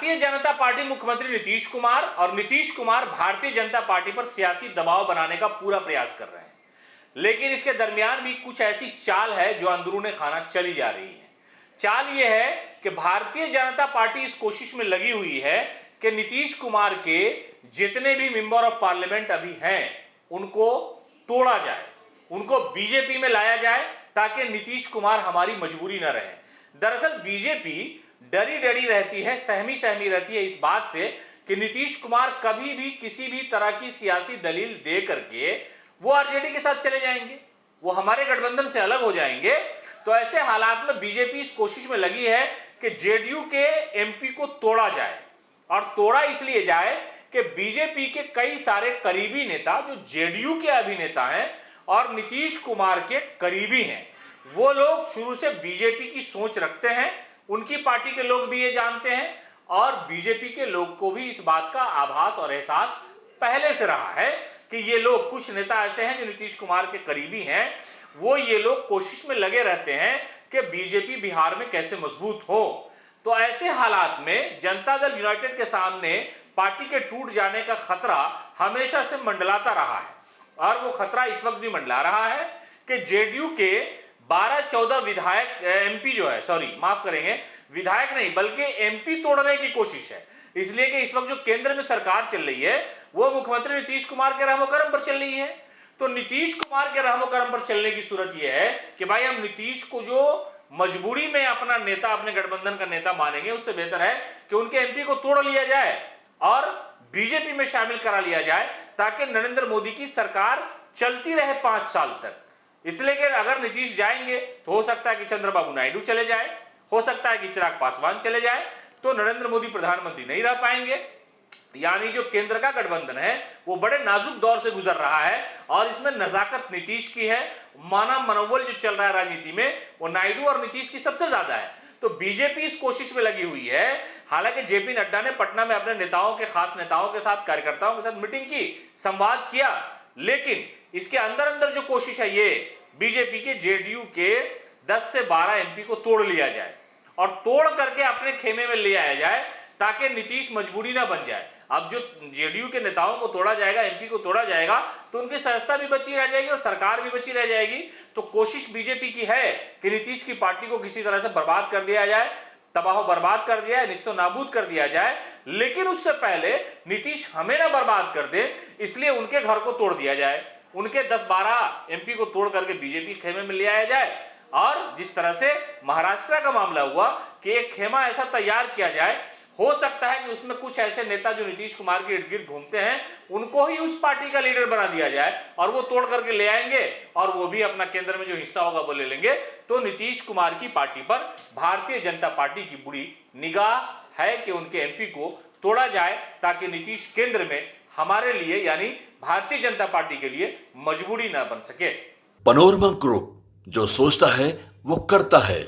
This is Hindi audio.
भारतीय जनता पार्टी मुख्यमंत्री नीतीश कुमार और नीतीश कुमार भारतीय जनता पार्टी पर सियासी दबाव बनाने का पूरा प्रयास कर रहे हैं, लेकिन इसके दरमियान भी कुछ ऐसी चाल है जो अंदरूने खाना चली जा रही है। चाल यह है कि भारतीय जनता पार्टी इस कोशिश में लगी हुई है कि नीतीश कुमार के जितने भी मेंबर ऑफ पार्लियामेंट अभी हैं उनको तोड़ा जाए, उनको बीजेपी में लाया जाए ताकि नीतीश कुमार हमारी मजबूरी न रहे। दरअसल बीजेपी डरी डरी रहती है, सहमी सहमी रहती है इस बात से कि नीतीश कुमार कभी भी किसी भी तरह की सियासी दलील दे करके वो आरजेडी के साथ चले जाएंगे, वो हमारे गठबंधन से अलग हो जाएंगे। तो ऐसे हालात में बीजेपी इस कोशिश में लगी है कि जेडीयू के एमपी को तोड़ा जाए, और तोड़ा इसलिए जाए कि बीजेपी के कई सारे करीबी नेता जो जेडीयू के अभिनेता हैं और नीतीश कुमार के करीबी हैं, वो लोग शुरू से बीजेपी की सोच रखते हैं, उनकी पार्टी के लोग भी ये जानते हैं और बीजेपी के लोग को भी इस बात का आभास और एहसास पहले से रहा है कि ये लोग, कुछ नेता ऐसे हैं जो नीतीश कुमार के करीबी हैं, वो ये लोग कोशिश में लगे रहते हैं कि बीजेपी बिहार में कैसे मजबूत हो। तो ऐसे हालात में जनता दल यूनाइटेड के सामने पार्टी के टूट जाने का खतरा हमेशा से मंडलाता रहा है, और वो खतरा इस वक्त भी मंडला रहा है कि जेडीयू के 12-14 विधायक एमपी जो है, सॉरी माफ करेंगे, विधायक नहीं बल्कि एमपी तोड़ने की कोशिश है। इसलिए कि इस वक्त जो केंद्र में सरकार चल रही है वो मुख्यमंत्री नीतीश कुमार के रहमो करम पर चल रही है। तो नीतीश कुमार के रहमो करम पर चलने की सूरत यह है कि भाई हम नीतीश को जो मजबूरी में अपना नेता, अपने गठबंधन का नेता मानेंगे, उससे बेहतर है कि उनके एमपी को तोड़ लिया जाए और बीजेपी में शामिल करा लिया जाए ताकि नरेंद्र मोदी की सरकार चलती रहे 5 साल तक। इसलिए कि अगर नीतीश जाएंगे तो हो सकता है कि चंद्रबाबू नायडू चले जाए, हो सकता है कि चिराग पासवान चले जाए, तो नरेंद्र मोदी प्रधानमंत्री नहीं रह पाएंगे। यानी जो केंद्र का गठबंधन है वो बड़े नाजुक दौर से गुजर रहा है और इसमें नजाकत नीतीश की है, मानव मनोबल जो चल रहा है राजनीति में वो नायडू और नीतीश की सबसे ज्यादा है। तो बीजेपी इस कोशिश में लगी हुई है। हालांकि जेपी नड्डा ने पटना में अपने नेताओं के, खास नेताओं के साथ, कार्यकर्ताओं के साथ मीटिंग की, संवाद किया, लेकिन इसके अंदर अंदर जो कोशिश है ये बीजेपी के जेडीयू के 10 से 12 एमपी को तोड़ लिया जाए और तोड़ करके अपने खेमे में ले आया जाए ताकि नीतीश मजबूरी ना बन जाए। अब जो जेडीयू के नेताओं को तोड़ा जाएगा, एमपी को तोड़ा जाएगा, तो उनकी सहजता भी बची रह जाएगी और सरकार भी बची रह जाएगी। तो कोशिश बीजेपी की है कि नीतीश की पार्टी को किसी तरह से बर्बाद कर दिया जाए, तबाह बर्बाद कर दिया जाए, निस्तो नाबूद कर दिया जाए, लेकिन उससे पहले नीतीश हमें ना बर्बाद कर दे, इसलिए उनके घर को तोड़ दिया जाए, उनके 10-12 एमपी को तोड़ करके बीजेपी खेमे में ले आया जाए। और जिस तरह से महाराष्ट्र का मामला हुआ कि एक खेमा ऐसा तैयार किया जाए, हो सकता है कि उसमें कुछ ऐसे नेता जो नीतीश कुमार के इर्द गिर्द घूमते हैं उनको ही उस पार्टी का लीडर बना दिया जाए और वो तोड़ करके ले आएंगे और वो भी अपना केंद्र में जो हिस्सा होगा वो ले लेंगे। तो नीतीश कुमार की पार्टी पर भारतीय जनता पार्टी की बुरी निगाह है कि उनके एमपी को तोड़ा जाए ताकि नीतीश केंद्र में हमारे लिए, यानी भारतीय जनता पार्टी के लिए मजबूरी ना बन सके। पनोरमा ग्रुप, जो सोचता है वो करता है।